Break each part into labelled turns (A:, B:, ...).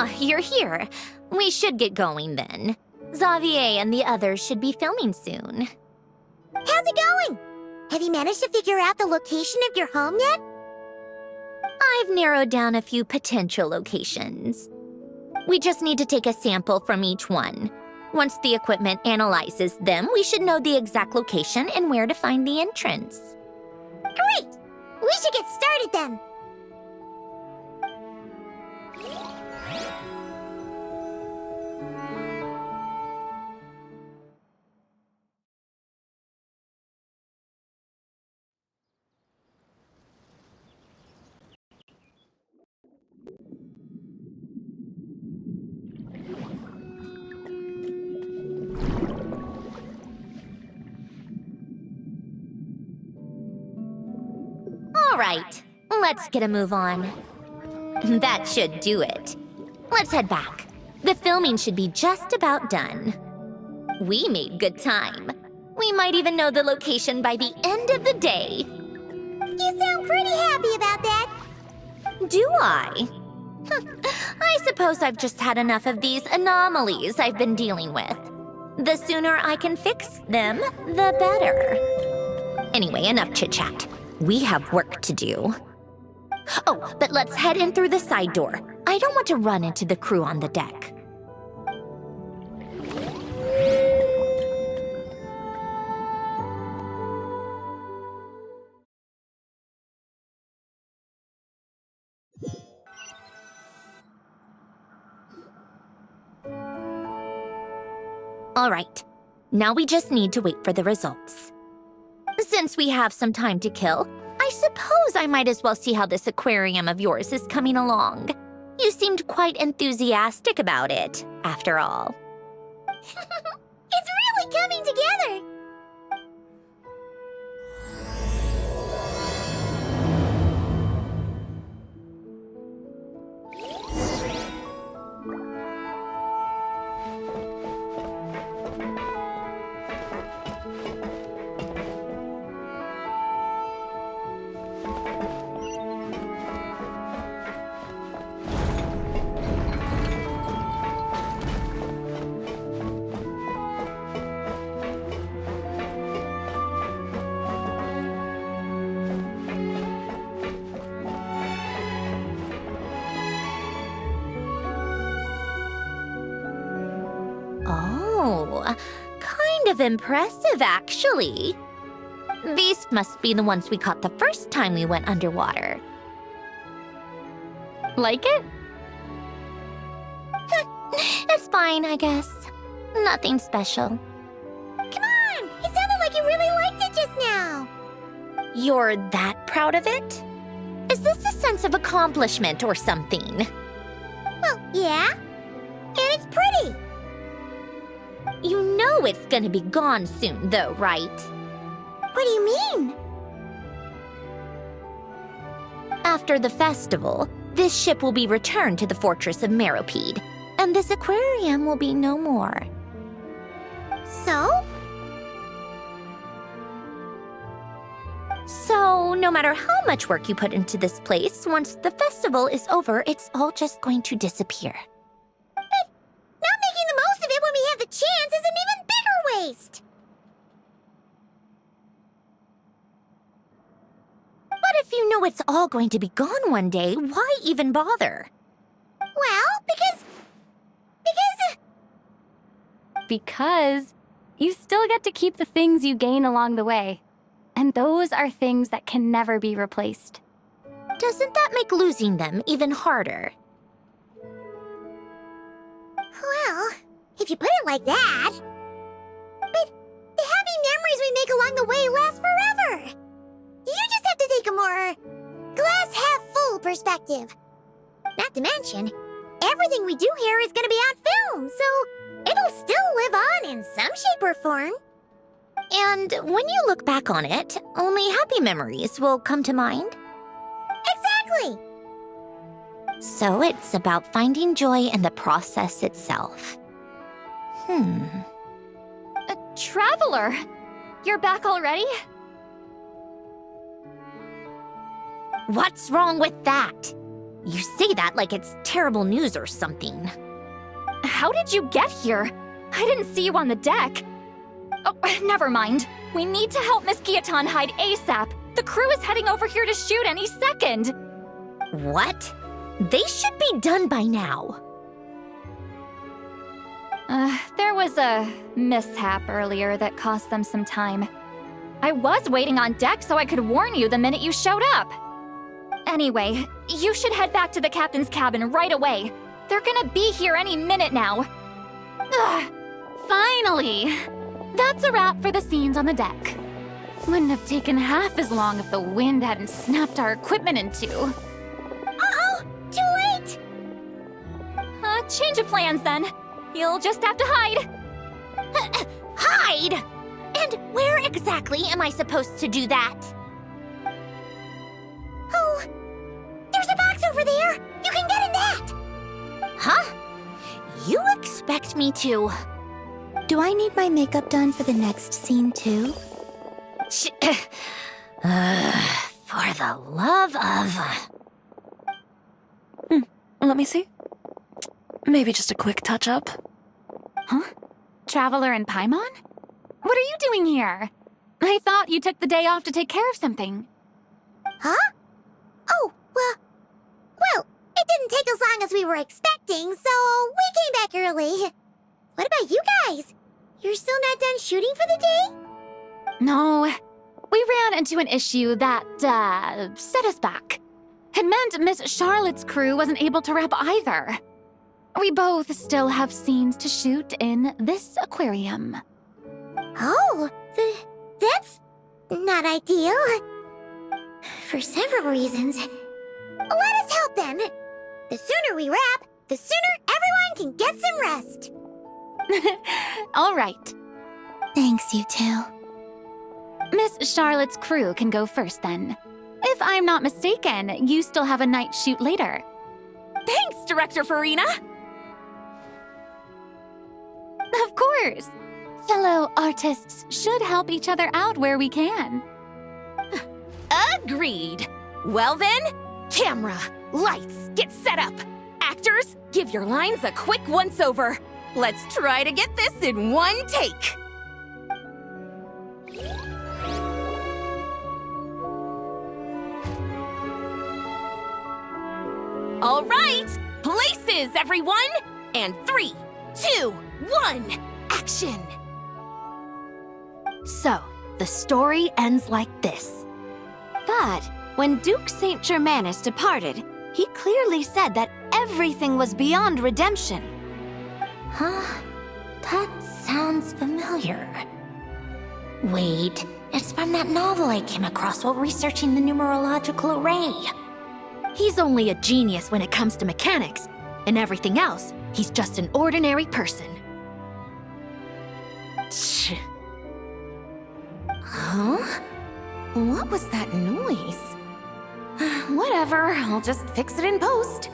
A: Ah, you're here. We should get going then. Xavier and the others should be filming soon.
B: How's it going? Have you managed to figure out the location of your home yet?
A: I've narrowed down a few potential locations. We just need to take a sample from each one. Once the equipment analyzes them, we should know the exact location and where to find the entrance.
B: Great! We should get started then.
A: All right, let's get a move on. That should do it. Let's head back. The filming should be just about done. We made good time. We might even know the location by the end of the day.
B: You sound pretty happy about that.
A: Do I? I suppose I've just had enough of these anomalies I've been dealing with. The sooner I can fix them, the better. Anyway, enough chit-chat. We have work to do. Oh, but let's head in through the side door. I don't want to run into the crew on the deck. All right, now we just need to wait for the results. Since we have some time to kill, I suppose I might as well see how this aquarium of yours is coming along. You seemed quite enthusiastic about it, after all.
B: It's really coming together.
A: Oh, kind of impressive, actually. These must be the ones we caught the first time we went underwater. Like it? It's fine, I guess. Nothing special.
B: Come on! It sounded like you really liked it just now.
A: You're that proud of it? Is this a sense of accomplishment or something?
B: Well, yeah. And it's pretty.
A: You know it's gonna be gone soon, though, right?
B: What do you mean?
A: After the festival, this ship will be returned to the fortress of Meropide, and this aquarium will be no more.
B: So?
A: So, no matter how much work you put into this place, once the festival is over, it's all just going to disappear.
B: But not making the most of it when we have the chance is an even bigger waste!
A: But if you know it's all going to be gone one day, why even bother?
B: Well,
C: Because you still get to keep the things you gain along the way. And those are things that can never be replaced.
A: Doesn't that make losing them even harder?
B: well, if you put it like that... But the happy memories we make along the way last forever! You just have to take a more glass-half-full perspective. Not to mention, everything we do here is gonna be on film, so it'll still live on in some shape or form.
A: And when you look back on it, only happy memories will come to mind?
B: Exactly!
A: So it's about finding joy in the process itself.
C: Traveler! You're back already?
A: What's wrong with that? You say that like it's terrible news or something.
C: How did you get here? I didn't see you on the deck. Oh, never mind. We need to help Miss Guillotin hide ASAP. The crew is heading over here to shoot any second.
A: What? They should be done by now.
C: There was a mishap earlier that cost them some time. I was waiting on deck so I could warn you the minute you showed up. Anyway, you should head back to the captain's cabin right away. They're gonna be here any minute now. Ugh, finally! That's a wrap for the scenes on the deck. Wouldn't have taken half as long if the wind hadn't snapped our equipment in two.
B: Uh-oh! Too late!
C: Change of plans then. You'll just have to hide.
A: Hide! And where exactly am I supposed to do that?
B: Oh, there's a box over there! You can get in that!
A: Huh? You expect me to...
D: Do I need my makeup done for the next scene too?
A: For the love of...
E: Let me see. Maybe just a quick touch-up.
C: Huh? Traveler and Paimon? What are you doing here? I thought you took the day off to take care of something.
B: Huh? Oh, well, it didn't take as long as we were expecting, so we came back early. What about you guys? You're still not done shooting for the day?
C: No, we ran into an issue that, set us back. It meant Miss Charlotte's crew wasn't able to wrap either. We both still have scenes to shoot in this aquarium.
B: Oh, that's not ideal. For several reasons. Let us help then. The sooner we wrap, the sooner everyone can get some rest.
C: All right.
D: Thanks, you two.
C: Miss Charlotte's crew can go first then. If I'm not mistaken, you still have a night shoot later.
E: Thanks, Director Farina!
C: Of course. Fellow artists should help each other out where we can.
E: Agreed. Well then, camera, lights, get set up. Actors, give your lines a quick once-over. Let's try to get this in one take. All right, places, everyone! And 3, 2, 1, action!
D: So, the story ends like this. But when Duke Saint Germanus departed, he clearly said that everything was beyond redemption.
A: Huh? That sounds familiar. Wait, it's from that novel I came across while researching the numerological array.
D: He's only a genius when it comes to mechanics, and everything else, he's just an ordinary person.
A: Tch. Huh? What was that noise?
E: Whatever, I'll just fix it in post.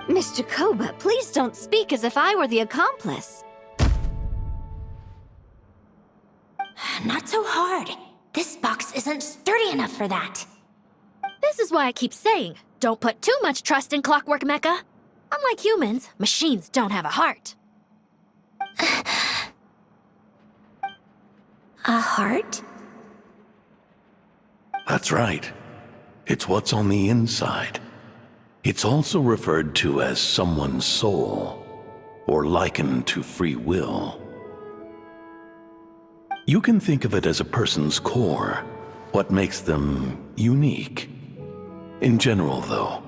D: Mr. Koba, please don't speak as if I were the accomplice.
A: Not so hard. This box isn't sturdy enough for that.
F: This is why I keep saying, don't put too much trust in Clockwork Mecha. Unlike humans, machines don't have a heart.
A: A heart?
G: That's right. It's what's on the inside. It's also referred to as someone's soul, or likened to free will. You can think of it as a person's core, what makes them unique. In general, though,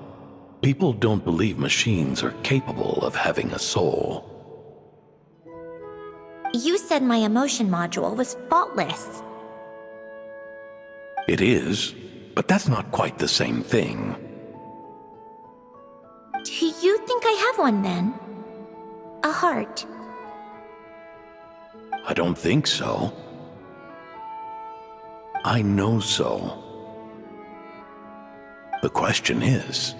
G: people don't believe machines are capable of having a soul.
A: You said my emotion module was faultless.
G: It is, but that's not quite the same thing.
A: Do you think I have one then? A heart?
G: I don't think so. I know so. The question is,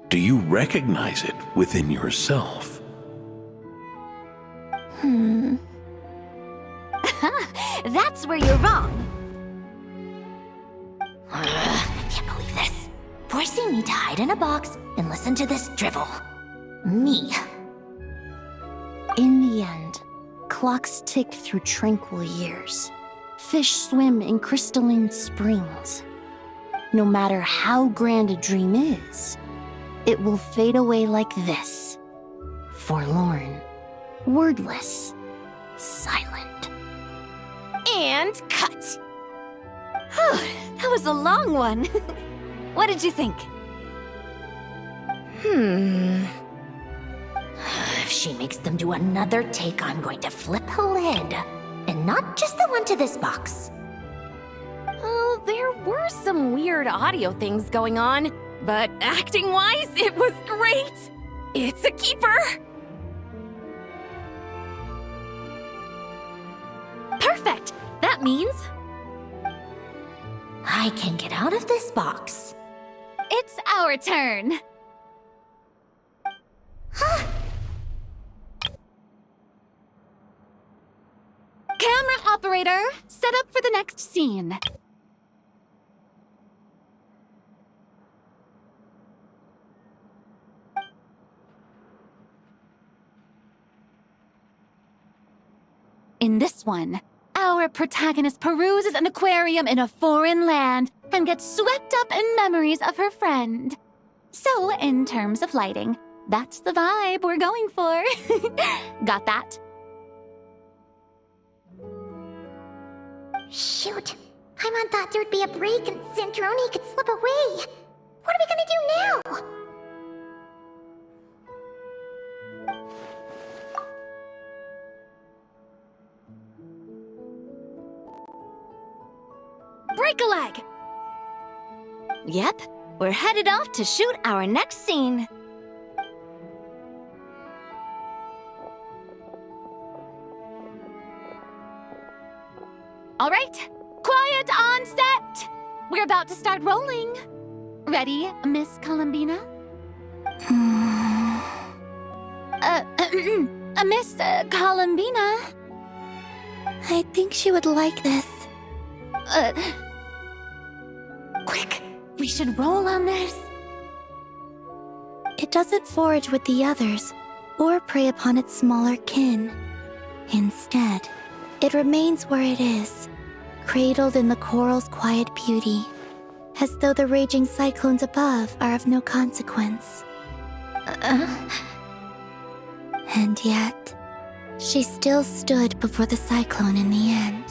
G: do you recognize it within yourself?
D: That's where you're wrong.
A: I can't believe this. Forcing me to hide in a box and listen to this drivel. Me.
H: In the end, clocks tick through tranquil years. Fish swim in crystalline springs. No matter how grand a dream is, it will fade away like this. Forlorn, wordless, silent.
E: And cut.
D: That was a long one. What did you think?
A: If she makes them do another take, I'm going to flip her lid. And not just the one to this box.
E: Well, there were some weird audio things going on, but acting-wise, it was great. It's a keeper.
F: Perfect! That means
A: I can get out of this box.
C: It's our turn. Camera operator, set up for the next scene. In this one, our protagonist peruses an aquarium in a foreign land and gets swept up in memories of her friend. So, in terms of lighting, that's the vibe we're going for. Got that?
B: Shoot. Paimon thought there'd be a break and Zandroni could slip away. What are we gonna do now?
F: break a leg!
D: Yep, we're headed off to shoot our next scene.
C: All right, quiet on set! We're about to start rolling. Ready, Miss Columbina? Miss Columbina?
H: I think she would like this.
A: Quick, we should roll on this.
H: It doesn't forage with the others, or prey upon its smaller kin. Instead, it remains where it is, cradled in the coral's quiet beauty, as though the raging cyclones above are of no consequence. And yet, she still stood before the cyclone in the end.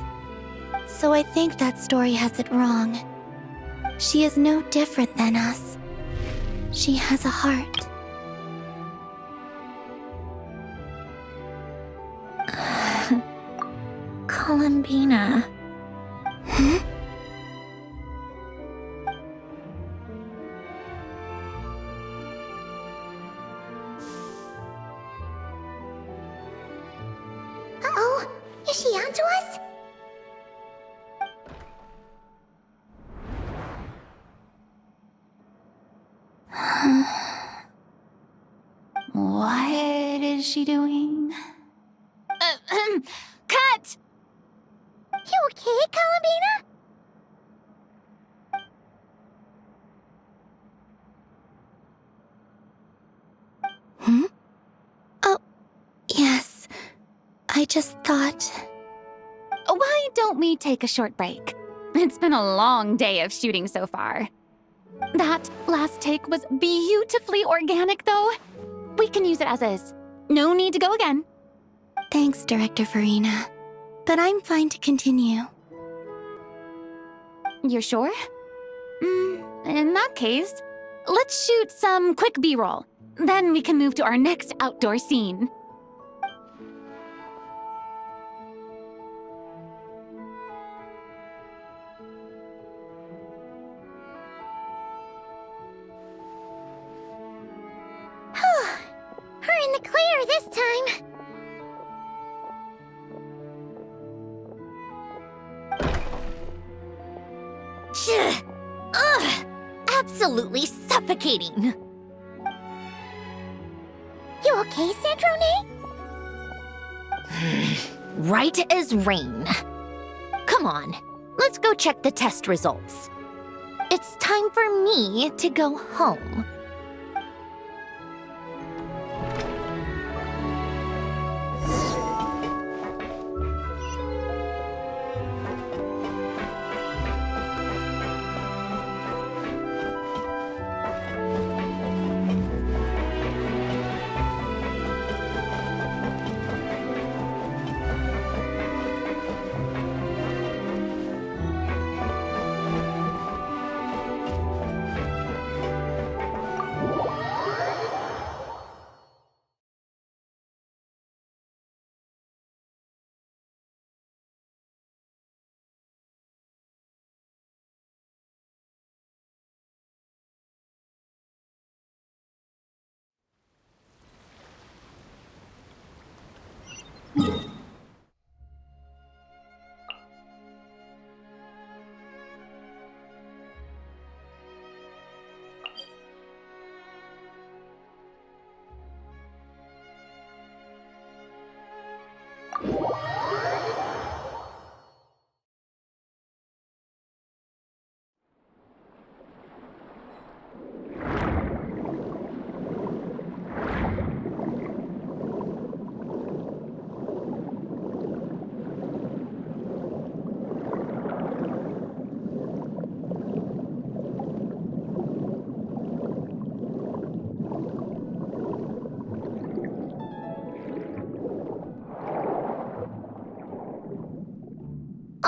H: So I think that story has it wrong. She is no different than us. She has a heart.
A: Columbina.
B: Uh-oh, is she onto us?
H: is she doing?
C: Cut!
B: You okay, Columbina?
H: Oh, yes. I just thought...
C: Why don't we take a short break? It's been a long day of shooting so far. That last take was beautifully organic, though. We can use it as is. No need to go again.
H: Thanks, Director Farina. But I'm fine to continue.
C: You're sure? In that case, let's shoot some quick B-roll. Then we can move to our next outdoor scene.
B: We're in the clear this time.
A: Ugh! Absolutely suffocating.
B: You okay, Sandrone?
A: Right as rain. Come on, let's go check the test results. It's time for me to go home.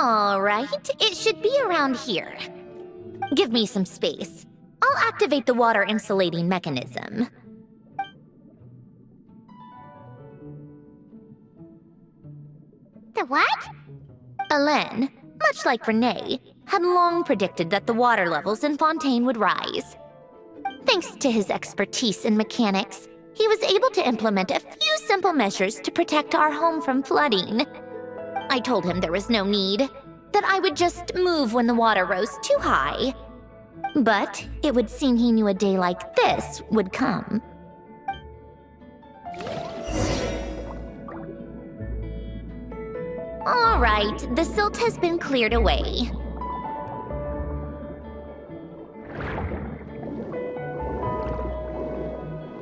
A: All right, it should be around here. Give me some space. I'll activate the water insulating mechanism.
B: The what?
A: Alain, much like Renee, had long predicted that the water levels in Fontaine would rise. Thanks to his expertise in mechanics, he was able to implement a few simple measures to protect our home from flooding. I told him there was no need, that I would just move when the water rose too high. But it would seem he knew a day like this would come. All right, the silt has been cleared away.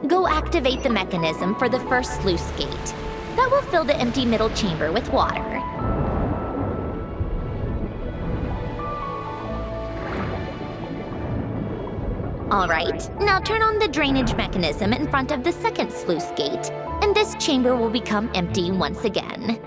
A: Go activate the mechanism for the first sluice gate. That will fill the empty middle chamber with water. All right, now turn on the drainage mechanism in front of the second sluice gate, and this chamber will become empty once again.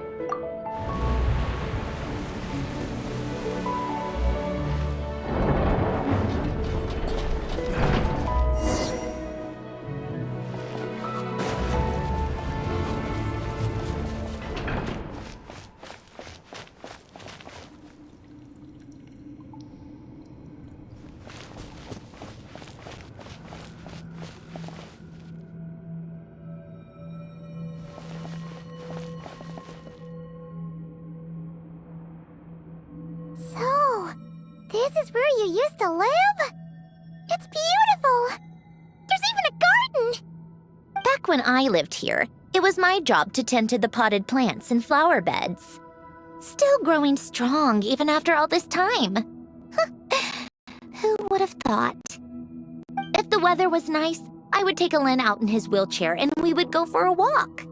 B: So, this is where you used to live? It's beautiful! There's even a garden!
A: Back when I lived here, It was my job to tend to the potted plants and flower beds. Still growing strong even after all this time. Who would have thought? If the weather was nice, I would take Alen out in his wheelchair and we would go for a walk.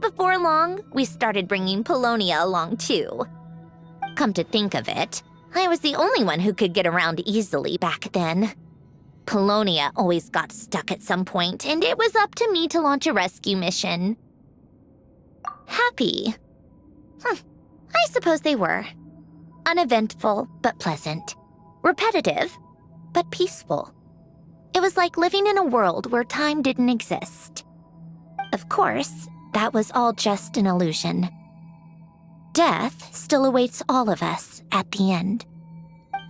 A: Before long, we started bringing Polonia along too. Come to think of it, I was the only one who could get around easily back then. Polonia always got stuck at some point, and it was up to me to launch a rescue mission. Happy? I suppose they were. Uneventful, but pleasant. Repetitive, but peaceful. It was like living in a world where time didn't exist. Of course, that was all just an illusion. Death still awaits all of us at the end.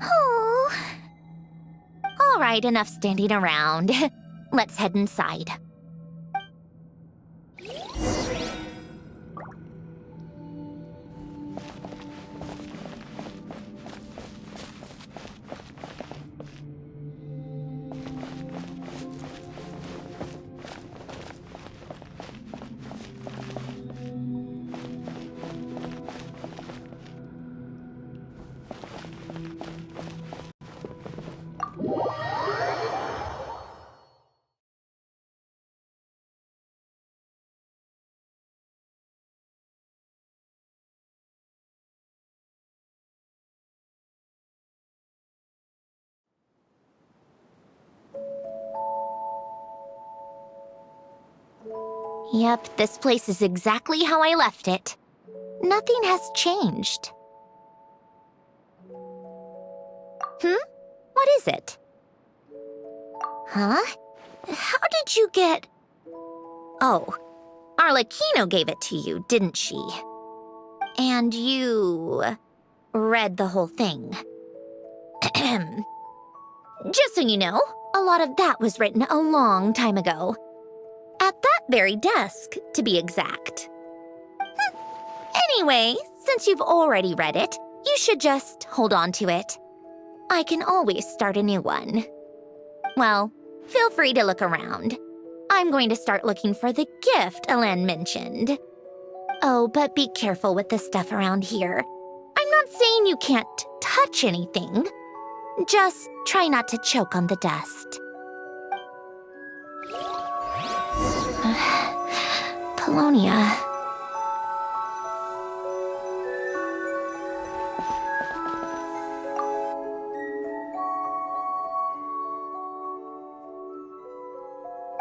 A: Oh. All right, enough standing around. Let's head inside. Yep, this place is exactly how I left it. Nothing has changed. What is it? Huh? How did you get... Oh, Arlecchino gave it to you, didn't she? And you... read the whole thing. Just so you know, a lot of that was written a long time ago. At that very desk, to be exact. Anyway, since you've already read it, you should just hold on to it. I can always start a new one. Well, feel free to look around. I'm going to start looking for the gift Alen mentioned. Oh, but be careful with the stuff around here. I'm not saying you can't touch anything. Just try not to choke on the dust. Polonia.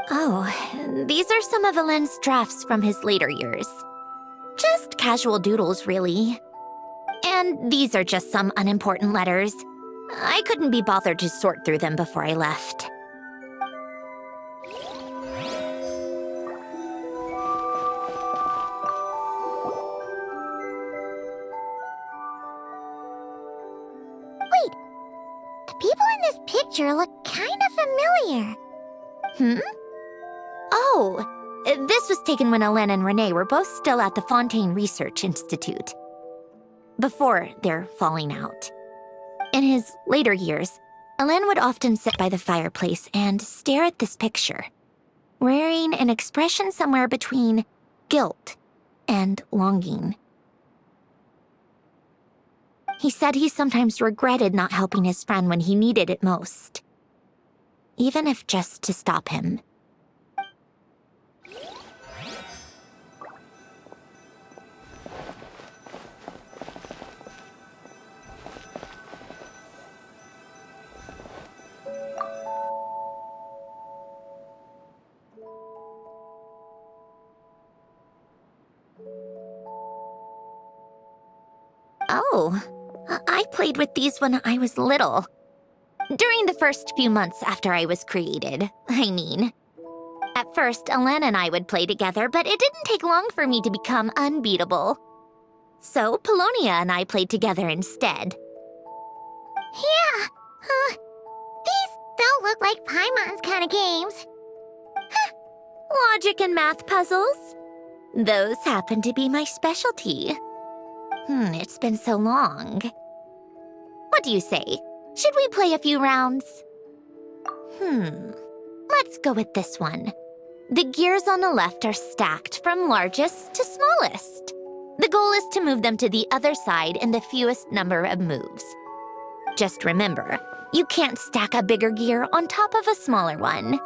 A: Oh, these are some of Alen's drafts from his later years. Just casual doodles, really. And these are just some unimportant letters. I couldn't be bothered to sort through them before I left.
B: Wait, the people in this picture look kind of familiar.
A: Oh, this was taken when Alen and Renee were both still at the Fontaine Research Institute. Before their falling out. In his later years, Alen would often sit by the fireplace and stare at this picture, wearing an expression somewhere between guilt and longing. He said he sometimes regretted not helping his friend when he needed it most, even if just to stop him. Oh, I played with these when I was little. During the first few months after I was created, I mean. At first, Alen and I would play together, but it didn't take long for me to become unbeatable. So, Polonia and I played together instead.
B: Yeah, these don't look like Paimon's kind of games.
A: Logic and math puzzles? Those happen to be my specialty. It's been so long. What do you say? Should we play a few rounds? Let's go with this one. The gears on the left are stacked from largest to smallest. The goal is to move them to the other side in the fewest number of moves. Just remember, you can't stack a bigger gear on top of a smaller one.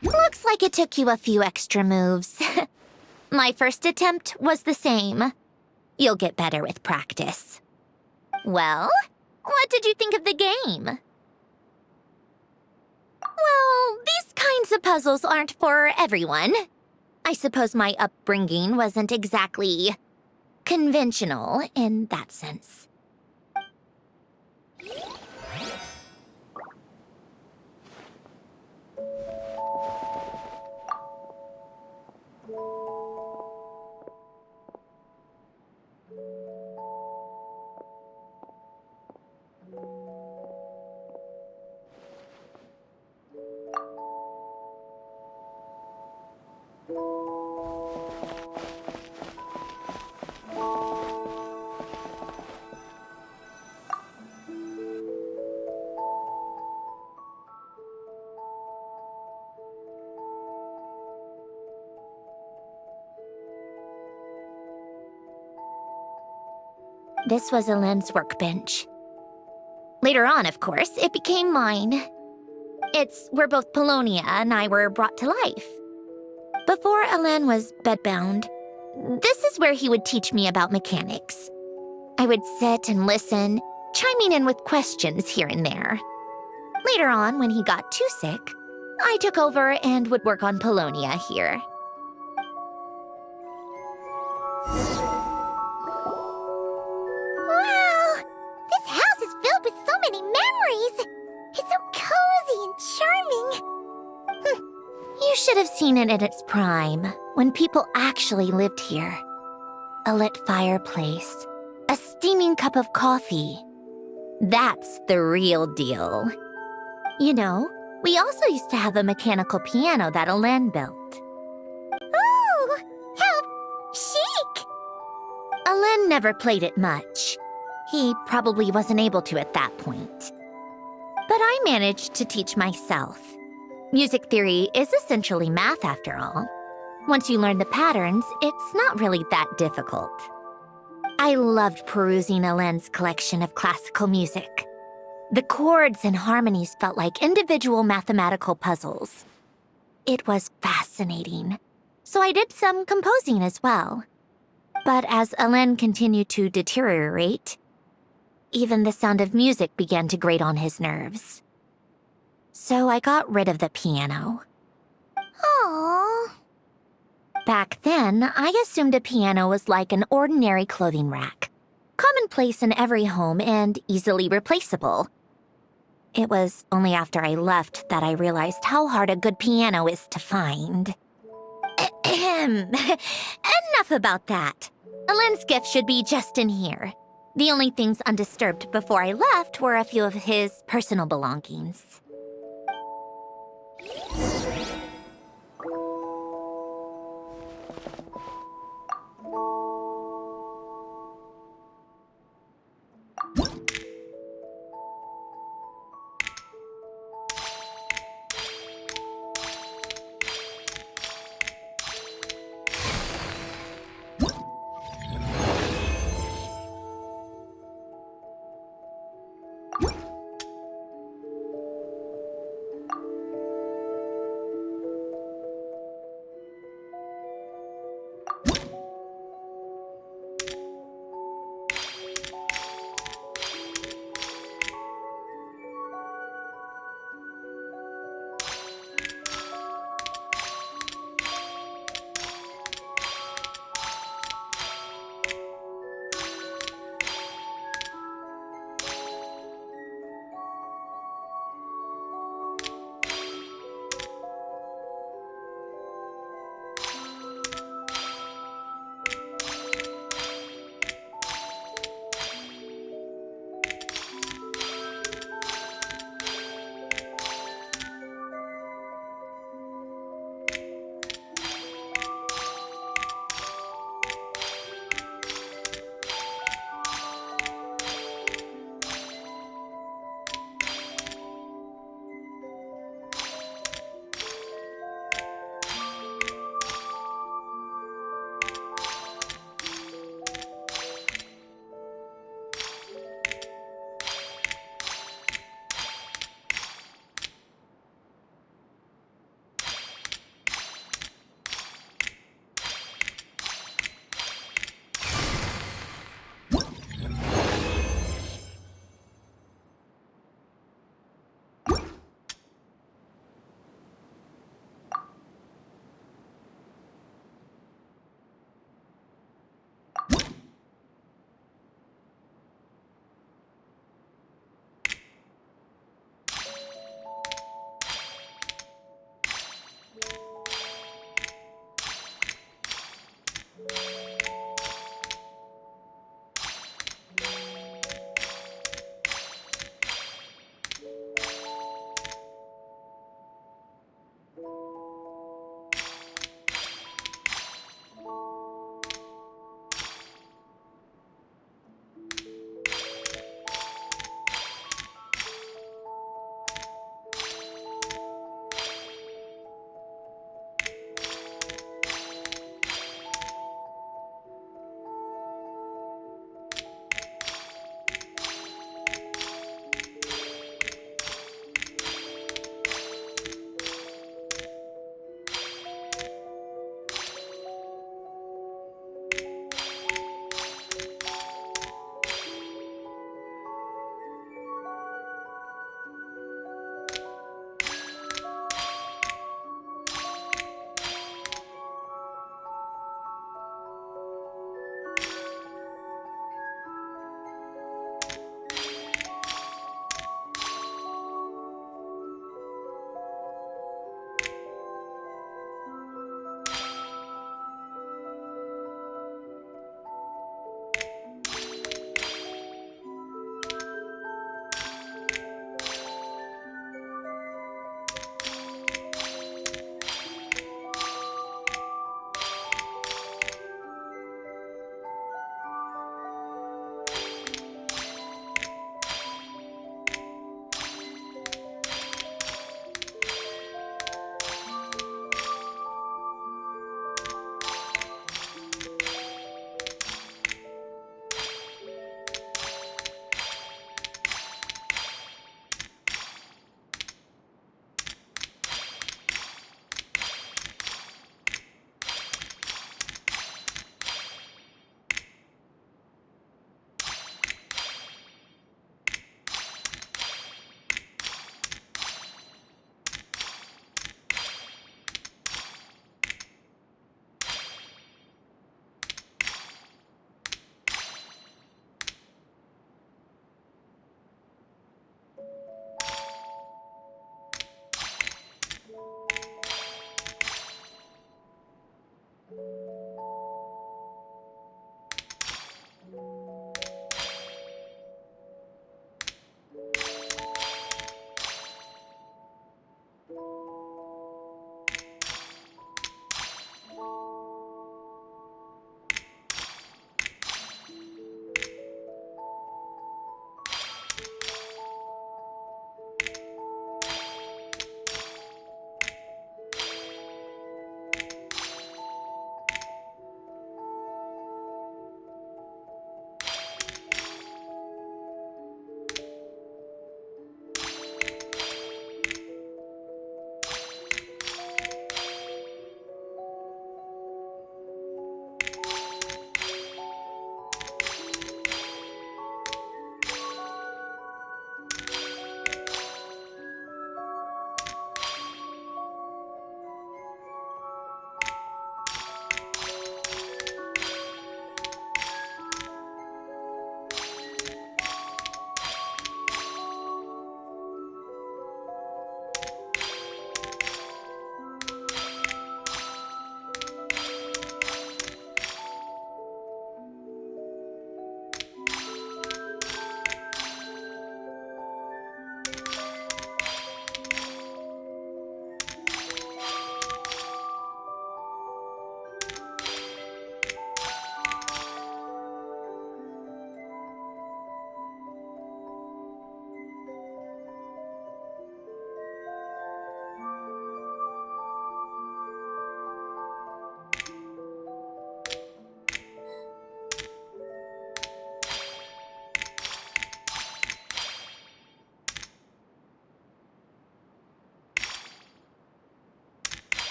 A: Looks like it took you a few extra moves. My first attempt was the same. You'll get better with practice. Well, what did you think of the game? Well, these kinds of puzzles aren't for everyone. I suppose my upbringing wasn't exactly conventional in that sense. This was Elaine's workbench. Later on, of course, it became mine. It's where both Polonia and I were brought to life. Before Elaine was bedbound, This is where he would teach me about mechanics. I would sit and listen, chiming in with questions here and there. Later on, when he got too sick, I took over and would work on Polonia here.
B: Wow! This house is filled with so many memories! It's so cozy and charming!
A: You should have seen it in its prime, when people actually lived here. A lit fireplace, a steaming cup of coffee. That's the real deal. You know, we also used to have a mechanical piano that Alain built.
B: Ooh! How chic!
A: Alain never played it much. He probably wasn't able to at that point. But I managed to teach myself. Music theory is essentially math after all. Once you learn the patterns, it's not really that difficult. I loved perusing Alain's collection of classical music. The chords and harmonies felt like individual mathematical puzzles. It was fascinating, so I did some composing as well. But as Alain continued to deteriorate, even the sound of music began to grate on his nerves. So I got rid of the piano.
B: Aww.
A: Back then, I assumed a piano was like an ordinary clothing rack, commonplace in every home and easily replaceable. It was only after I left that I realized how hard a good piano is to find. Enough about that. Alain's gift should be just in here. The only things undisturbed before I left were a few of his personal belongings.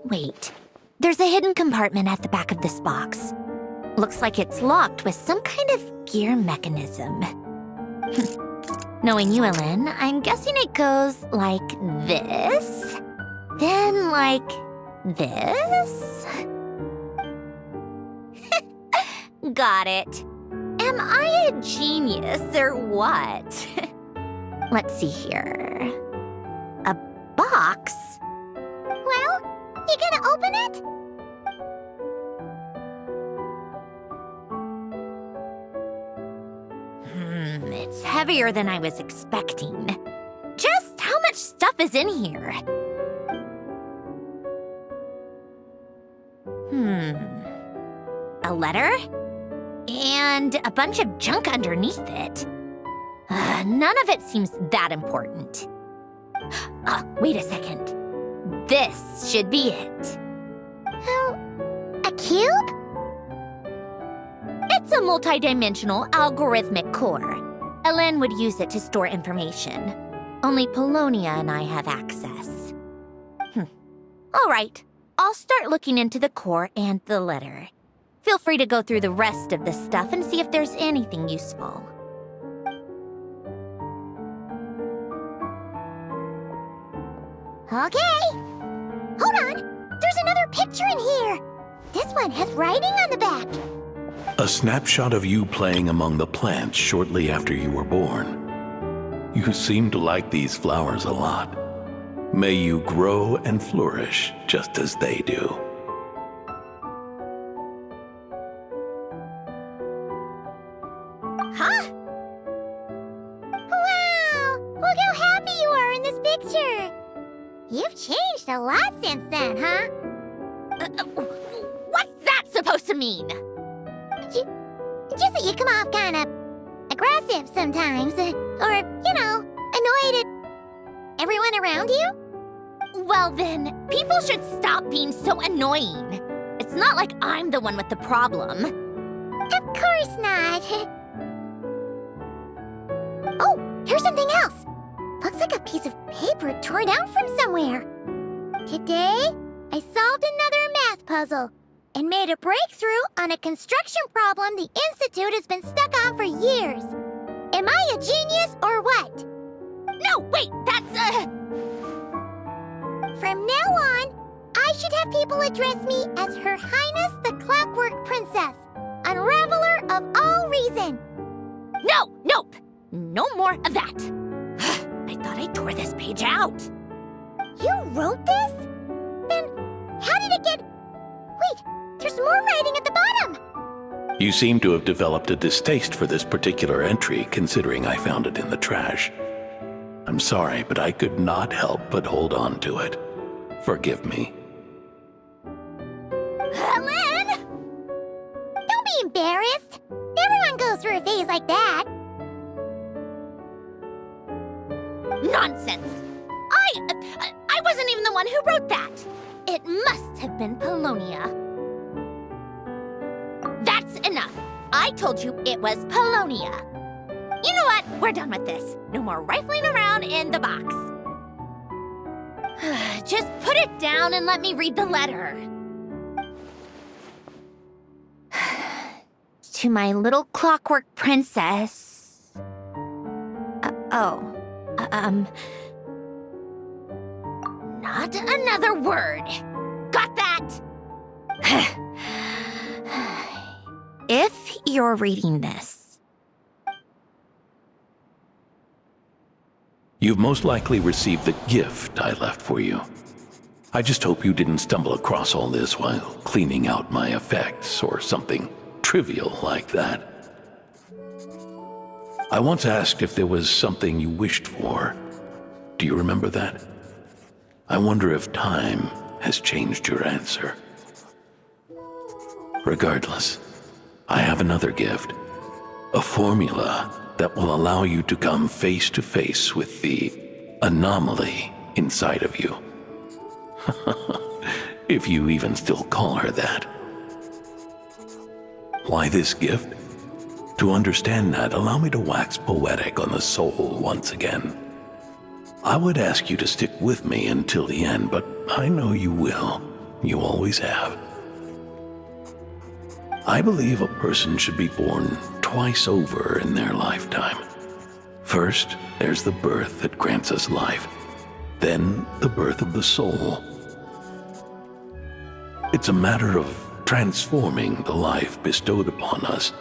A: Wait, there's a hidden compartment at the back of this box. Looks like it's locked with some kind of gear mechanism. Knowing you, Ellen, I'm guessing it goes like this, then like this. Got it. Am I a genius or what? Let's see here. A box?
B: Well, you gonna open it?
A: It's heavier than I was expecting. Just how much stuff is in here? A letter? And a bunch of junk underneath it. None of it seems that important. Wait a second. This should be it.
B: A cube?
A: It's a multi-dimensional algorithmic core. Ellen would use it to store information. Only Polonia and I have access. All right, I'll start looking into the core and the letter. Feel free to go through the rest of this stuff and see if there's anything useful.
B: Okay. Hold on. There's another picture in here. This one has writing on the back.
G: A snapshot of you playing among the plants shortly after you were born. You seem to like these flowers a lot. May you grow and flourish just as they do.
B: Huh? Wow! Look how happy you are in this picture. You've changed a lot since then, huh?
A: What's that supposed to mean?
B: Just that you come off kind of aggressive sometimes. Or, annoyed at everyone around you?
A: Well then, people should stop being so annoying. It's not like I'm the one with the problem.
B: Of course not. Oh, here's something else. Looks like a piece of paper torn out from somewhere. Today, I solved another math puzzle and made a breakthrough on a construction problem the Institute has been stuck on for years. Am I a genius or what?
A: No, wait, that's
B: From now on, I should have people address me as Her Highness the Clockwork Princess, Unraveler of all reason.
A: Nope. No more of that. I thought I tore this page out.
B: You wrote this? Then how did it get... Wait, there's more writing at the bottom.
G: You seem to have developed a distaste for this particular entry, considering I found it in the trash. I'm sorry, but I could not help but hold on to it. Forgive me.
B: Ellen! Don't be embarrassed. Everyone goes through a phase like that.
A: Nonsense. I wasn't even the one who wrote that. It must have been Polonia. That's enough. I told you it was Polonia. You know what? We're done with this. No more rifling around in the box. Just put it down and let me read the letter. To my little clockwork princess. Not another word. Got that? If you're reading this,
G: You've most likely received the gift I left for you. I just hope you didn't stumble across all this while cleaning out my effects or something trivial like that. I once asked if there was something you wished for. Do you remember that? I wonder if time has changed your answer. Regardless, I have another gift. A formula that will allow you to come face to face with the anomaly inside of you. if you even still call her that. Why this gift? To understand that, allow me to wax poetic on the soul once again. I would ask you to stick with me until the end, but I know you will. You always have. I believe a person should be born twice over in their lifetime. First, there's the birth that grants us life, then the birth of the soul. It's a matter of transforming the life bestowed upon us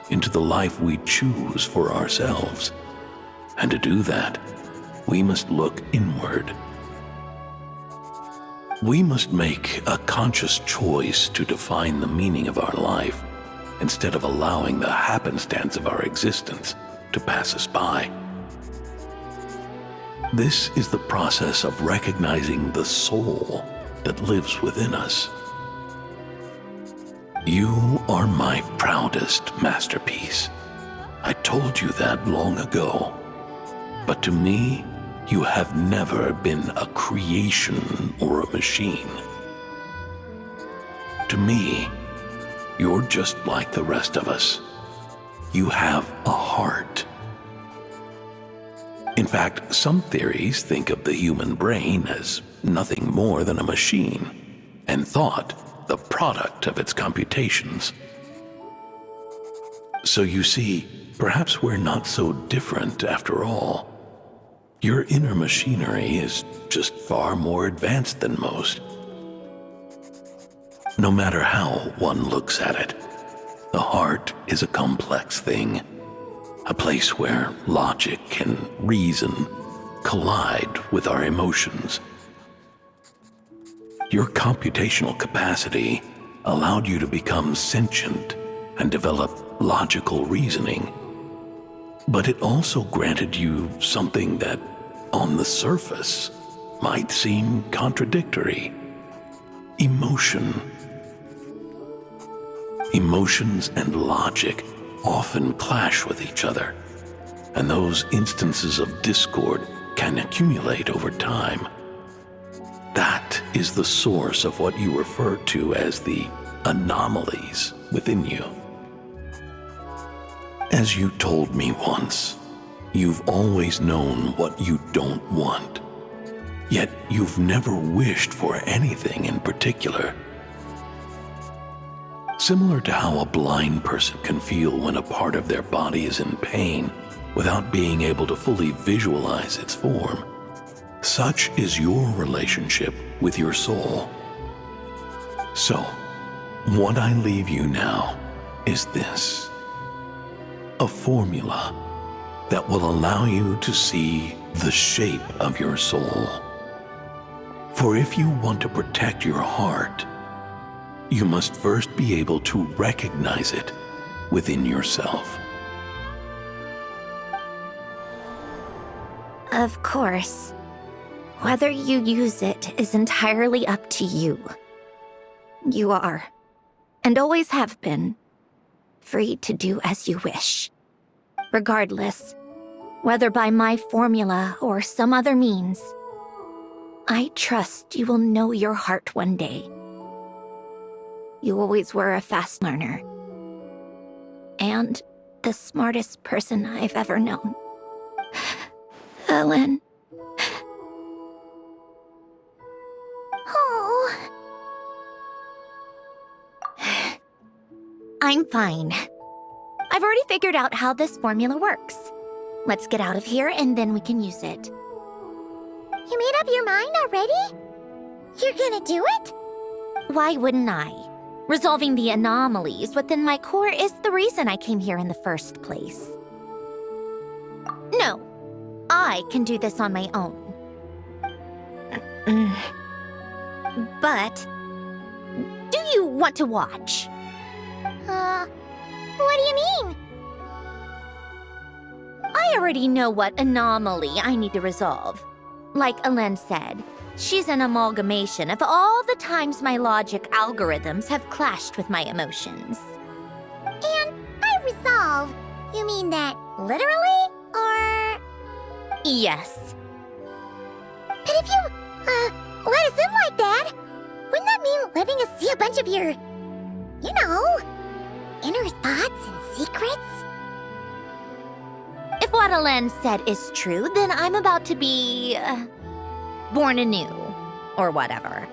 G: into the life we choose for ourselves. And to do that, we must look inward. We must make a conscious choice to define the meaning of our life instead of allowing the happenstance of our existence to pass us by. This is the process of recognizing the soul that lives within us. You are my proudest masterpiece. I told you that long ago. But to me, you have never been a creation or a machine. To me, you're just like the rest of us. You have a heart. In fact, some theories think of the human brain as nothing more than a machine, and thought the product of its computations. So you see, perhaps we're not so different after all. Your inner machinery is just far more advanced than most. No matter how one looks at it, the heart is a complex thing, a place where logic and reason collide with our emotions. Your computational capacity allowed you to become sentient and develop logical reasoning. But it also granted you something that, on the surface, might seem contradictory: emotion. Emotions and logic often clash with each other, and those instances of discord can accumulate over time. That is the source of what you refer to as the anomalies within you. As you told me once, you've always known what you don't want, yet you've never wished for anything in particular. Similar to how a blind person can feel when a part of their body is in pain without being able to fully visualize its form, such is your relationship with your soul. So, what I leave you now is this: a formula that will allow you to see the shape of your soul. For if you want to protect your heart, you must first be able to recognize it within yourself.
A: Of course. Whether you use it is entirely up to you. You are, and always have been, free to do as you wish. Regardless, whether by my formula or some other means, I trust you will know your heart one day. You always were a fast learner, and the smartest person I've ever known. Ellen.
B: Oh.
A: I'm fine. I've already figured out how this formula works. Let's get out of here and then we can use it.
B: You made up your mind already? You're gonna do it?
A: Why wouldn't I? Resolving the anomalies within my core is the reason I came here in the first place. No, I can do this on my own. But, do you want to watch?
B: What do you mean?
A: I already know what anomaly I need to resolve. Like Ellen said, she's an amalgamation of all the times my logic algorithms have clashed with my emotions.
B: And by resolve, you mean that literally, or...?
A: Yes.
B: But if you, let us in like that, wouldn't that mean your, inner thoughts and secrets?
A: If what Alen said is true, then I'm about to be... born anew, or whatever.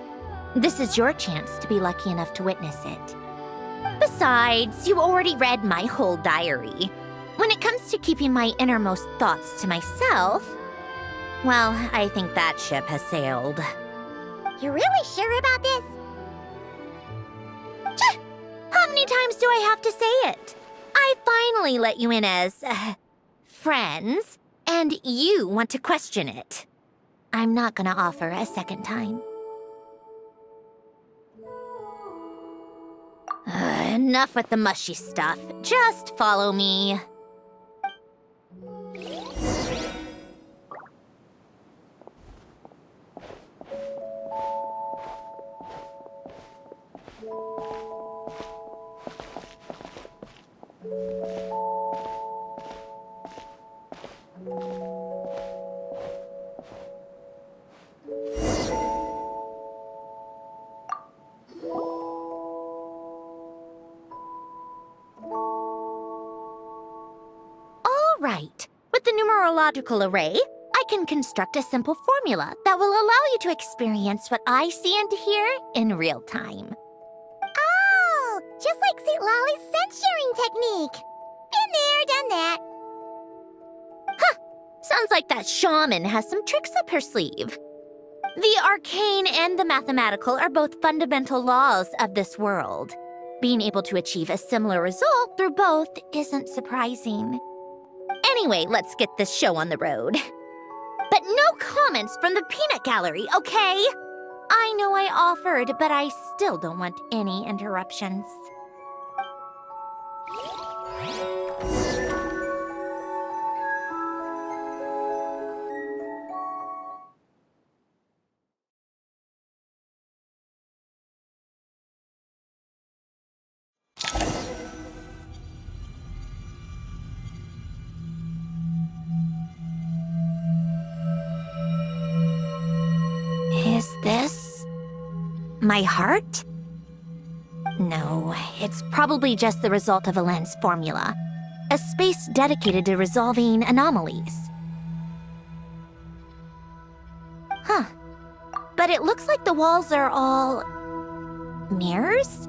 A: This is your chance to be lucky enough to witness it. Besides, you already read my whole diary. When it comes to keeping my innermost thoughts to myself, well, I think that ship has sailed.
B: You're really sure about this?
A: How many times do I have to say it? I finally let you in as... friends, and you want to question it. I'm not gonna offer a second time. Enough with the mushy stuff. Just follow me. Right. With the numerological array, I can construct a simple formula that will allow you to experience what I see and hear in real time.
B: Oh, just like St. Lolly's scent-sharing technique. Been there, done that.
A: Sounds like that shaman has some tricks up her sleeve. The arcane and the mathematical are both fundamental laws of this world. Being able to achieve a similar result through both isn't surprising. Anyway, let's get this show on the road. But no comments from the peanut gallery, okay? I know I offered, but I still don't want any interruptions. Is this my heart? No, it's probably just the result of Alen's formula. A space dedicated to resolving anomalies. Huh. But it looks like the walls are all... mirrors?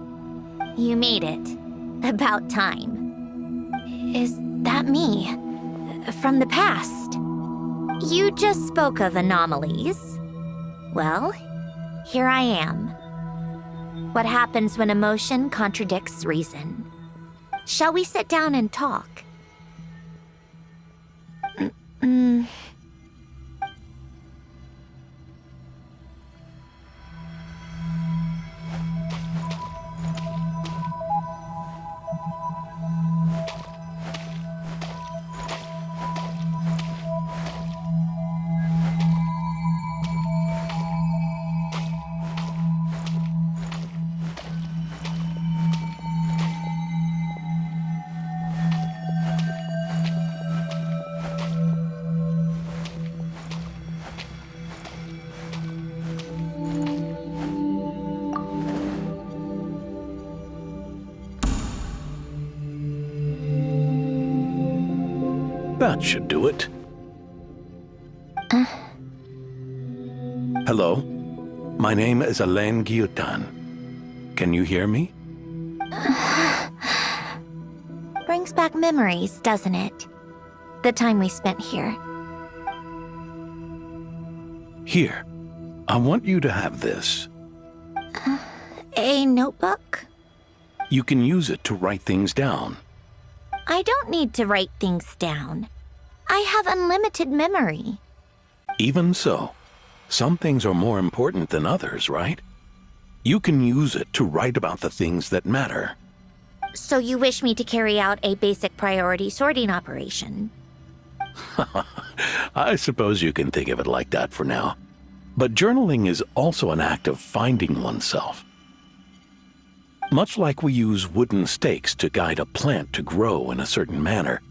A: You made it. About time. Is that me? From the past? You just spoke of anomalies. Well, here I am. What happens when emotion contradicts reason? Shall we sit down and talk?
G: That should do it. Hello? My name is Alain Guillotin. Can you hear me?
A: Brings back memories, doesn't it? The time we spent here.
G: Here. I want you to have this.
A: A notebook?
G: You can use it to write things down.
A: I don't need to write things down. I have unlimited memory.
G: Even so, some things are more important than others, right? You can use it to write about the things that matter.
A: So you wish me to carry out a basic priority sorting operation?
G: I suppose you can think of it like that for now. But journaling is also an act of finding oneself. Much like we use wooden stakes to guide a plant to grow in a certain manner,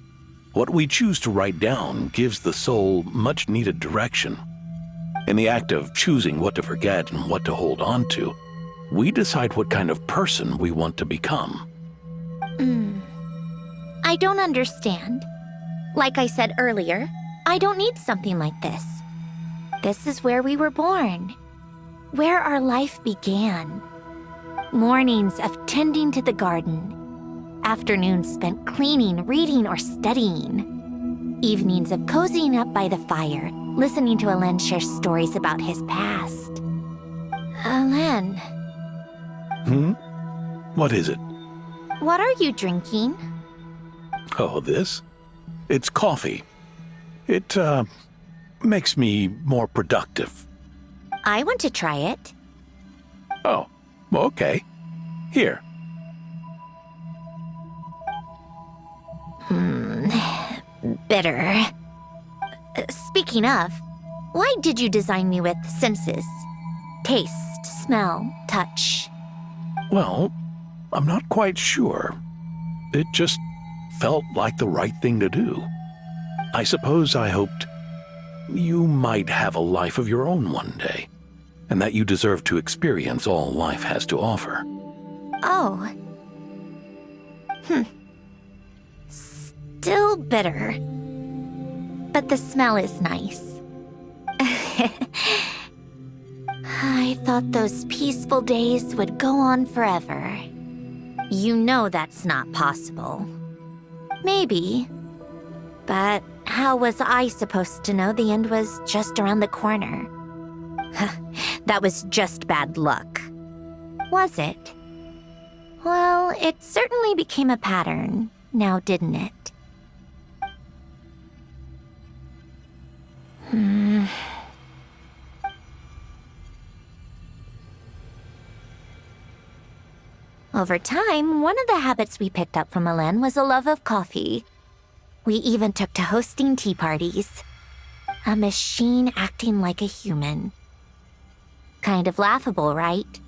G: what we choose to write down gives the soul much-needed direction. In the act of choosing what to forget and what to hold on to, We decide what kind of person we want to become.
A: I don't understand. Like I said earlier, I don't need something like this. This is where we were born, where our life began. Mornings of tending to the garden, afternoons spent cleaning, reading, or studying, evenings of cozying up by the fire, listening to Alen share stories about his past. Alen,
G: What is it?
A: what are you drinking?
G: Oh, this? It's coffee. It, makes me more productive.
A: I want to try it.
G: Oh, okay. Here.
A: Bitter. Speaking of, why did you design me with senses? Taste, smell, touch.
G: Well, I'm not quite sure. It just felt like the right thing to do. I suppose I hoped you might have a life of your own one day, and that you deserve to experience all life has to offer.
A: Oh. Still bitter. But the smell is nice. I thought those peaceful days would go on forever. You know that's not possible. Maybe. But how was I supposed to know the end was just around the corner? That was just bad luck. Was it? Well, it certainly became a pattern, now didn't it? Over time, one of the habits we picked up from Alen was a love of coffee. We even took to hosting tea parties. A machine acting like a human. Kind of laughable, right?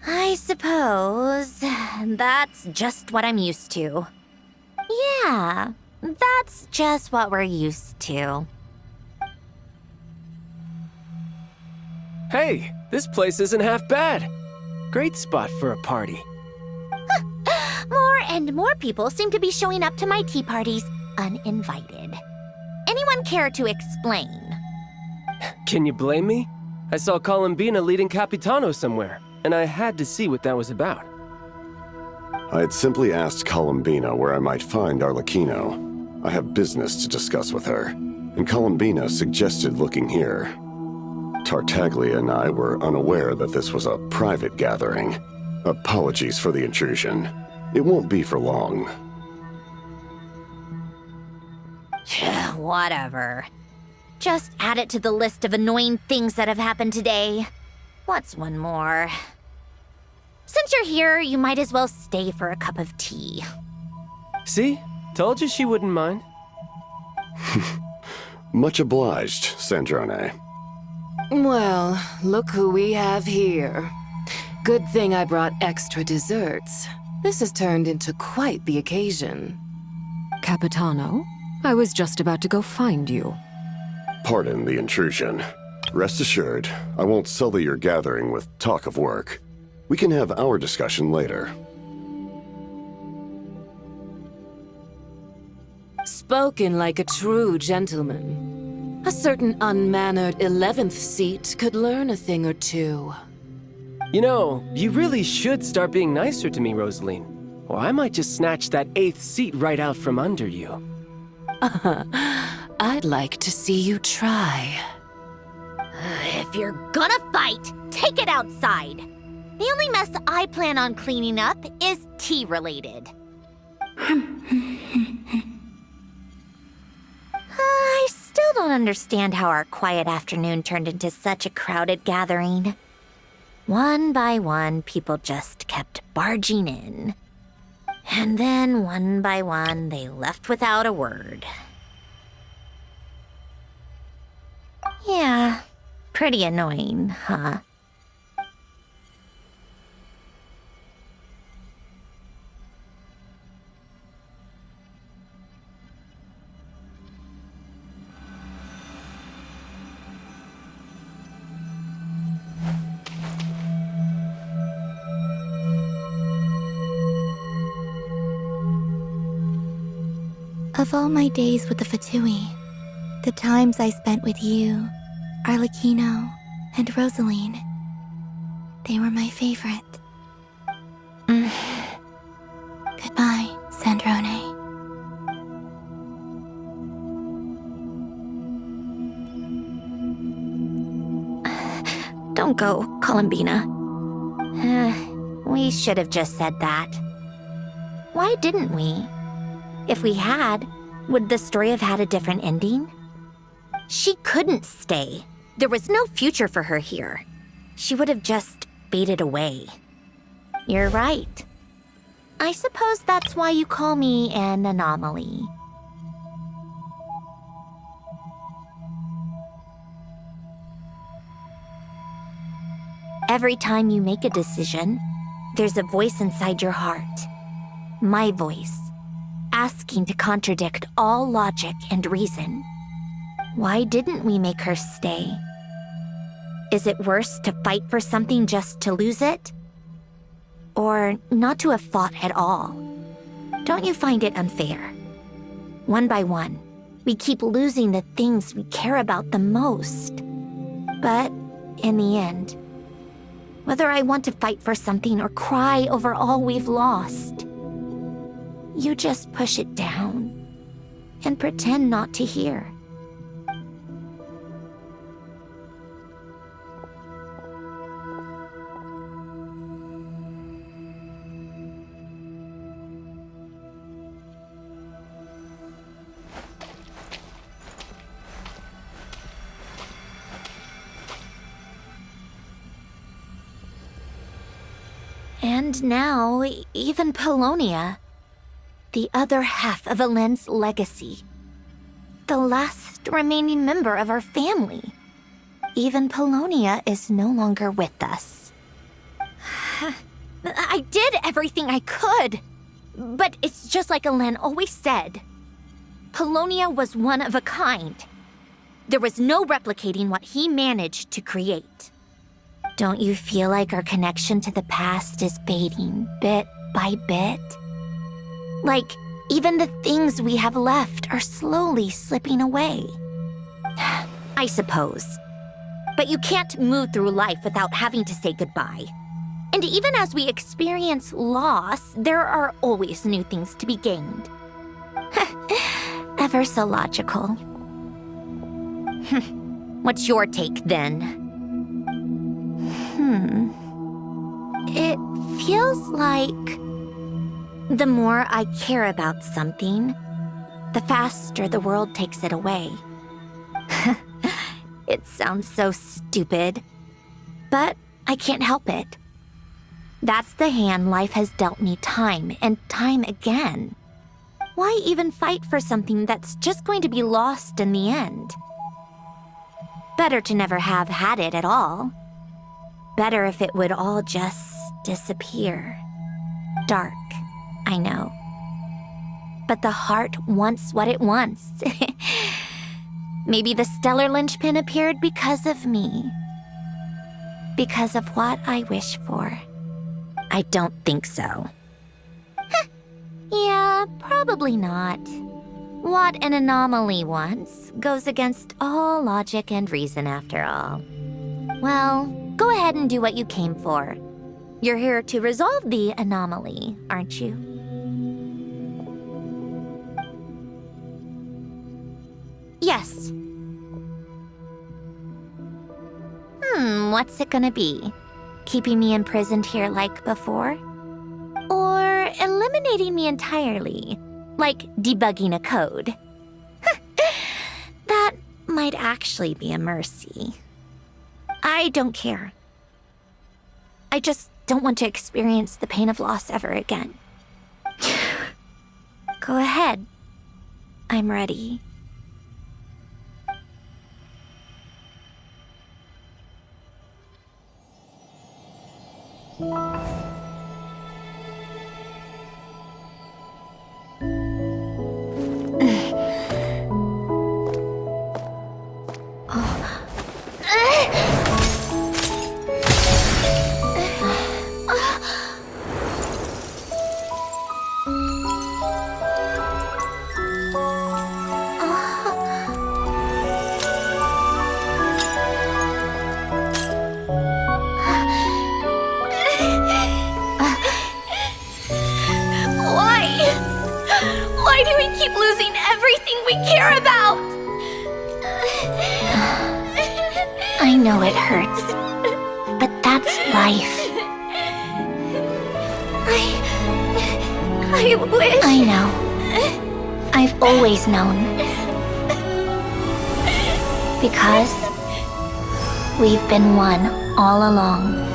A: I suppose that's just what I'm used to. Yeah, that's just what we're used to.
I: Hey, this place isn't half bad. Great spot for a party.
A: More and more people seem to be showing up to my tea parties uninvited. Anyone care to explain?
I: Can you blame me? I saw Columbina leading Capitano somewhere, and I had to see what that was about.
J: I had simply asked Columbina where I might find Arlecchino. I have business to discuss with her, and Columbina suggested looking here. Tartaglia and I were unaware that this was a private gathering. Apologies for the intrusion. It won't be for long.
A: Whatever. Just add it to the list of annoying things that have happened today. What's one more? Since you're here, you might as well stay for a cup of tea.
I: See? Told you she wouldn't mind.
J: Much obliged, Sandrone.
K: Well, look who we have here. Good thing I brought extra desserts. This has turned into quite the occasion.
L: Capitano, I was just about to go find you.
J: Pardon the intrusion. Rest assured, I won't sully your gathering with talk of work. We can have our discussion later.
K: Spoken like a true gentleman. A certain unmannered 11th seat could learn a thing or two.
I: You know, you really should start being nicer to me, Rosaline. Or I might just snatch that 8th seat right out from under you.
K: I'd like to see you try.
A: If you're gonna fight, take it outside. The only mess I plan on cleaning up is tea-related. I still don't understand how our quiet afternoon turned into such a crowded gathering. One by one, people just kept barging in. And then, one by one, they left without a word. Yeah, pretty annoying, huh?
B: Of all my days with the Fatui, the times I spent with you, Arlecchino, and Rosaline, they were my favorite. Goodbye, Sandrone.
A: Don't go, Columbina. We should have just said that. Why didn't we? If we had, would the story have had a different ending? She couldn't stay. There was no future for her here. She would have just faded away. You're right. I suppose that's why you call me an anomaly. Every time you make a decision, there's a voice inside your heart. My voice, asking to contradict all logic and reason. Why didn't we make her stay? Is it worse to fight for something just to lose it? Or not to have fought at all? Don't you find it unfair? One by one, we keep losing the things we care about the most. But in the end, whether I want to fight for something or cry over all we've lost, you just push it down and pretend not to hear. And now, even Polonia, the other half of Elend's legacy, the last remaining member of our family. Even Polonia is no longer with us. I did everything I could, but it's just like Elend always said. Polonia was one of a kind. There was no replicating what he managed to create. Don't you feel like our connection to the past is fading bit by bit? Like, even the things we have left are slowly slipping away. I suppose. But you can't move through life without having to say goodbye. And even as we experience loss, there are always new things to be gained. Ever so logical. What's your take, then? It feels like the more I care about something, the faster the world takes it away. It sounds so stupid, but I can't help it. That's the hand life has dealt me time and time again. Why even fight for something that's just going to be lost in the end? Better to never have had it at all. Better if it would all just disappear. Dark, I know. But the heart wants what it wants. Maybe the stellar linchpin appeared because of me. Because of what I wish for. I don't think so. Yeah, probably not. What an anomaly wants goes against all logic and reason after all. Well, go ahead and do what you came for. You're here to resolve the anomaly, aren't you? Yes. What's it gonna be? Keeping me imprisoned here like before? Or eliminating me entirely, like debugging a code? That might actually be a mercy. I don't care. I just don't want to experience the pain of loss ever again. Go ahead. I'm ready. keep losing everything we care about!
H: I know it hurts, but that's life.
A: I wish...
H: I know. I've always known. Because we've been one all along.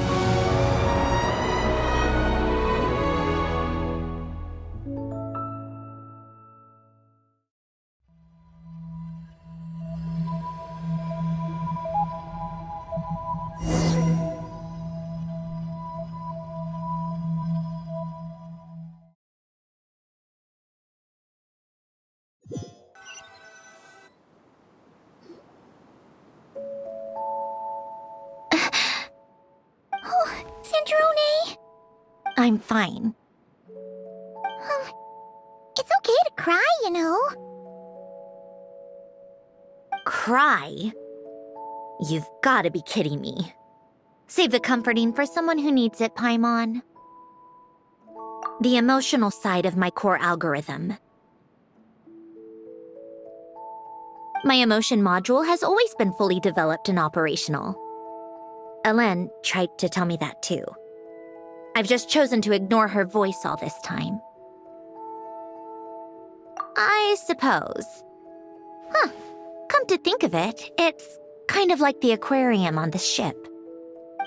B: Sandrone!
H: I'm fine.
B: It's okay to cry, you know.
A: Cry? You've gotta be kidding me. Save the comforting for someone who needs it, Paimon. The emotional side of my core algorithm. My emotion module has always been fully developed and operational. Ellen tried to tell me that too. I've just chosen to ignore her voice all this time. I suppose. Come to think of it, it's kind of like the aquarium on the ship.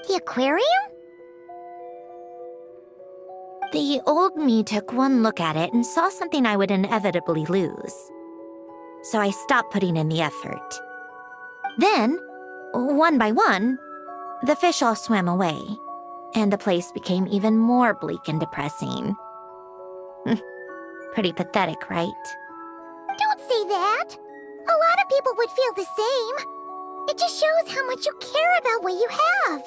B: The aquarium?
A: The old me took one look at it and saw something I would inevitably lose. So I stopped putting in the effort. Then, one by one, the fish all swam away, and the place became even more bleak and depressing. Pretty pathetic, right?
B: Don't say that. A lot of people would feel the same. It just shows how much you care about what you have.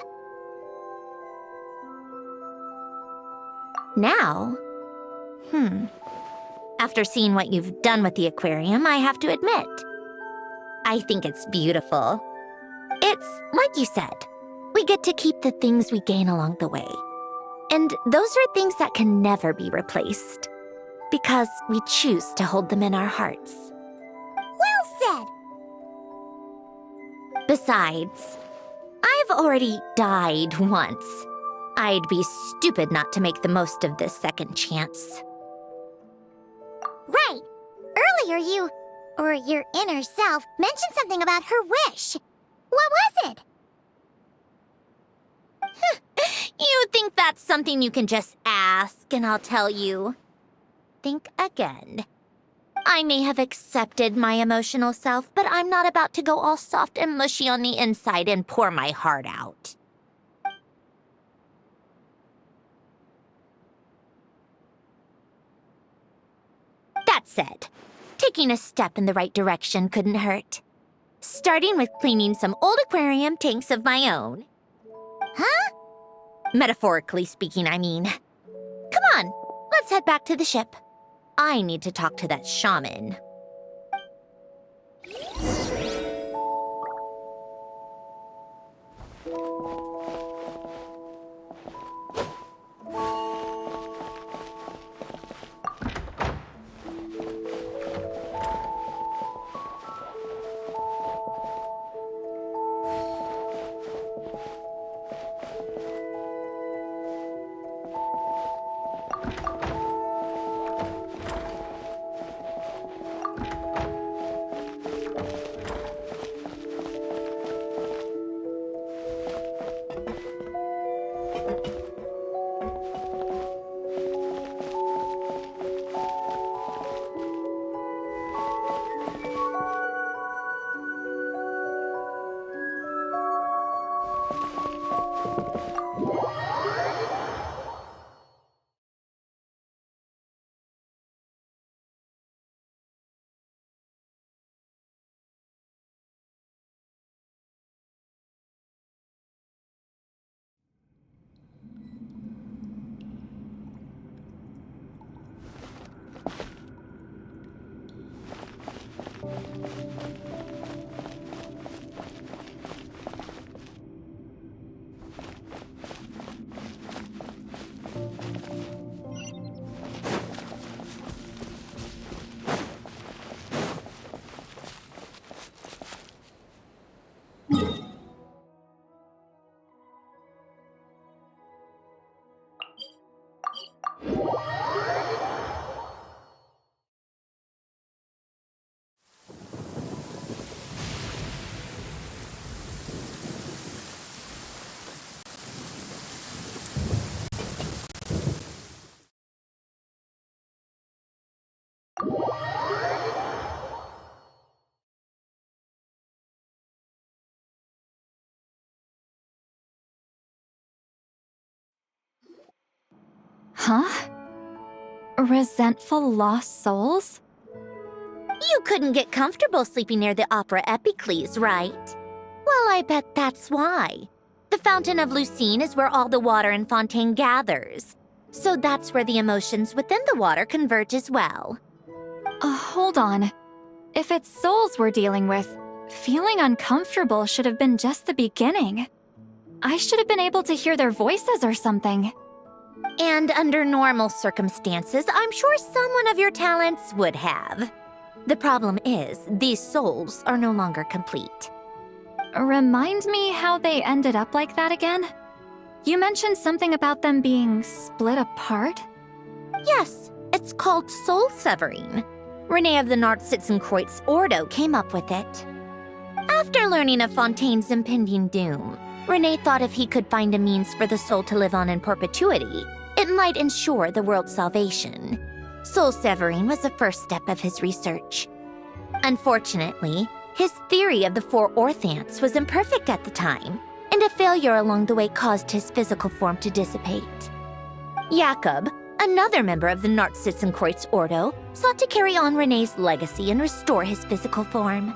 A: Now? After seeing what you've done with the aquarium, I have to admit, I think it's beautiful. It's like you said, we get to keep the things we gain along the way. And those are things that can never be replaced, because we choose to hold them in our hearts.
B: Well said.
A: Besides, I've already died once. I'd be stupid not to make the most of this second chance.
B: Right. Earlier you, or your inner self, mentioned something about her wish. What was it?
A: You think that's something you can just ask, and I'll tell you. Think again. I may have accepted my emotional self, but I'm not about to go all soft and mushy on the inside and pour my heart out. That said, taking a step in the right direction couldn't hurt. Starting with cleaning some old aquarium tanks of my own.
B: Huh?
A: Metaphorically speaking, I mean. Come on, let's head back to the ship. I need to talk to that shaman.
C: Huh? Resentful lost souls?
A: You couldn't get comfortable sleeping near the Opera Epicles, right? Well, I bet that's why. The Fountain of Lucine is where all the water in Fontaine gathers. So that's where the emotions within the water converge as well.
C: Hold on. If it's souls we're dealing with, feeling uncomfortable should have been just the beginning. I should have been able to hear their voices or something.
A: And under normal circumstances, I'm sure someone of your talents would have. The problem is, these souls are no longer complete.
C: Remind me how they ended up like that again? You mentioned something about them being split apart?
A: Yes, it's called soul severing. Renee of the Nartsitzenkreuz Ordo came up with it. After learning of Fontaine's impending doom, Renee thought if he could find a means for the soul to live on in perpetuity, it might ensure the world's salvation. Soul severing was the first step of his research. Unfortunately, his theory of the four orthants was imperfect at the time, and a failure along the way caused his physical form to dissipate. Jakob, another member of the Nartsitzenkreuz Ordo, sought to carry on Renee's legacy and restore his physical form.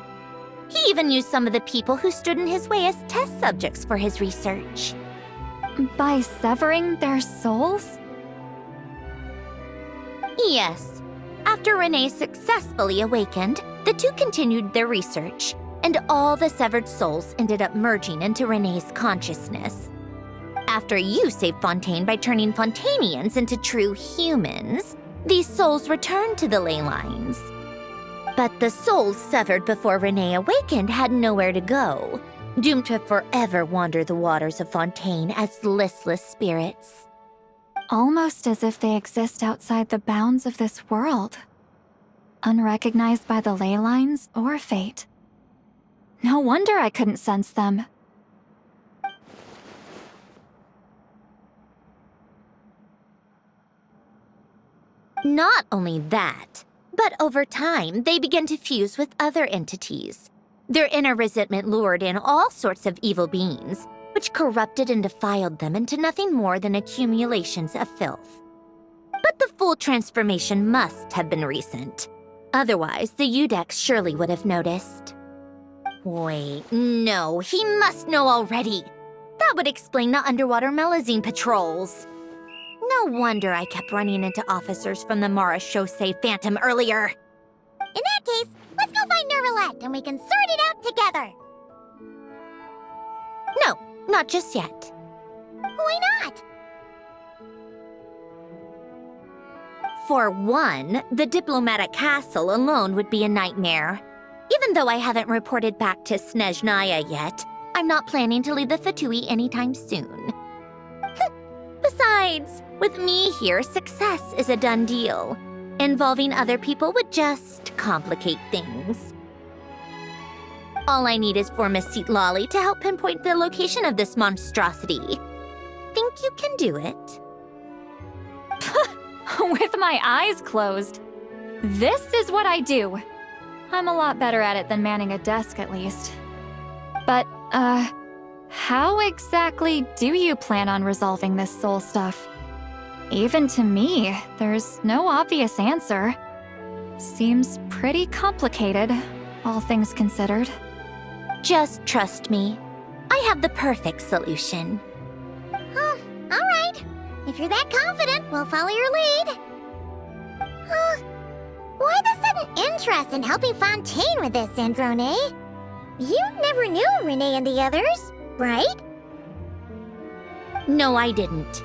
A: He even used some of the people who stood in his way as test subjects for his research.
C: By severing their souls?
A: Yes. After Renee successfully awakened, the two continued their research, and all the severed souls ended up merging into Renee's consciousness. After you saved Fontaine by turning Fontainians into true humans, these souls returned to the ley lines. But the souls severed before Renee awakened had nowhere to go, doomed to forever wander the waters of Fontaine as listless spirits.
C: Almost as if they exist outside the bounds of this world. Unrecognized by the ley lines or fate. No wonder I couldn't sense them.
A: Not only that, but over time, they began to fuse with other entities. Their inner resentment lured in all sorts of evil beings, which corrupted and defiled them into nothing more than accumulations of filth. But the full transformation must have been recent. Otherwise, the Udex surely would have noticed. Wait, no, he must know already. That would explain the underwater melazine patrols. No wonder I kept running into officers from the Mara Chaussee Phantom earlier.
B: In that case, let's go find Nervalette and we can sort it out together.
A: No, not just yet.
B: Why not?
A: For one, the diplomatic castle alone would be a nightmare. Even though I haven't reported back to Snezhnaya yet, I'm not planning to leave the Fatui anytime soon. Besides, with me here, success is a done deal. Involving other people would just complicate things. All I need is for Miss Lolly to help pinpoint the location of this monstrosity. Think you can do it?
C: With my eyes closed. This is what I do. I'm a lot better at it than manning a desk, at least. But, how exactly do you plan on resolving this soul stuff? Even to me, there's no obvious answer. Seems pretty complicated, all things considered.
A: Just trust me. I have the perfect solution.
B: Oh, all right. If you're that confident, we'll follow your lead. Why the sudden interest in helping Fontaine with this, Androne? You never knew Renee and the others, right?
A: No, I didn't.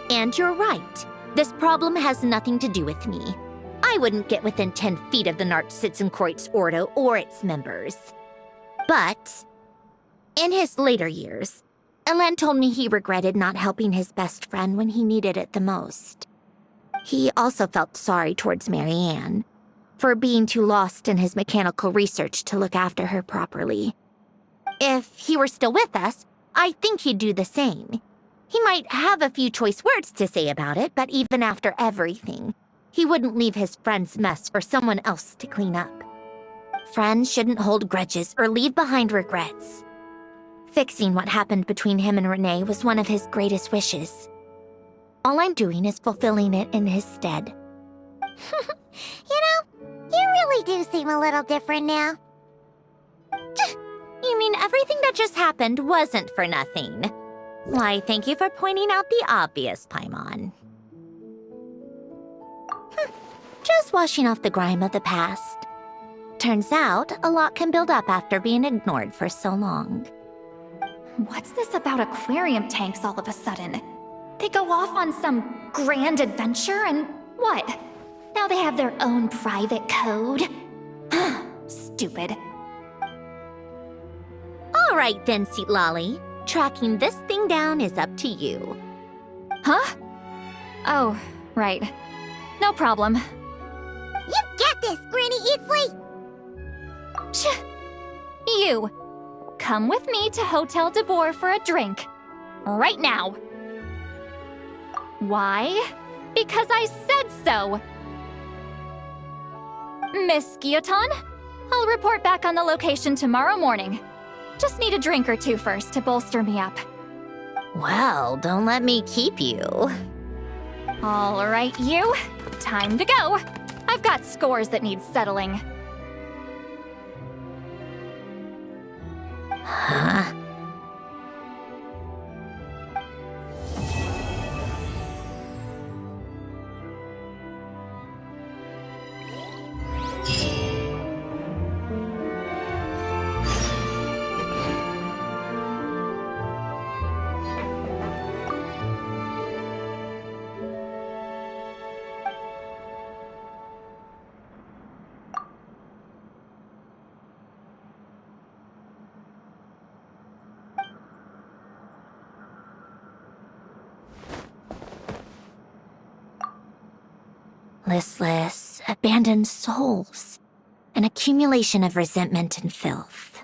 A: And you're right. This problem has nothing to do with me. I wouldn't get within 10 feet of the Nartsitzenkreuz Ordo or its members. But, in his later years, Elen told me he regretted not helping his best friend when he needed it the most. He also felt sorry towards Marianne, for being too lost in his mechanical research to look after her properly. If he were still with us, I think he'd do the same. He might have a few choice words to say about it, but even after everything, He wouldn't leave his friend's mess for someone else to clean up. Friends shouldn't hold grudges or leave behind regrets. Fixing what happened between him and Renee was one of his greatest wishes. All I'm doing is fulfilling it in his stead.
B: You really do seem a little different now.
A: You mean everything that just happened wasn't for nothing? Why, thank you for pointing out the obvious, Paimon. Just washing off the grime of the past. Turns out, a lot can build up after being ignored for so long.
C: What's this about aquarium tanks all of a sudden? They go off on some grand adventure and what? Now they have their own private code? Stupid.
A: All right then, Lolly. Tracking this thing down is up to you.
C: Huh? Oh, right. No problem.
B: You got this, Granny Eatsley!
C: You! Come with me to Hotel de Boer for a drink. Right now. Why? Because I said so! Miss Guillotin, I'll report back on the location tomorrow morning. Just need a drink or two first to bolster me up.
A: Well, don't let me keep you.
C: All right, you. Time to go. I've got scores that need settling.
A: Huh? Listless, abandoned souls. An accumulation of resentment and filth.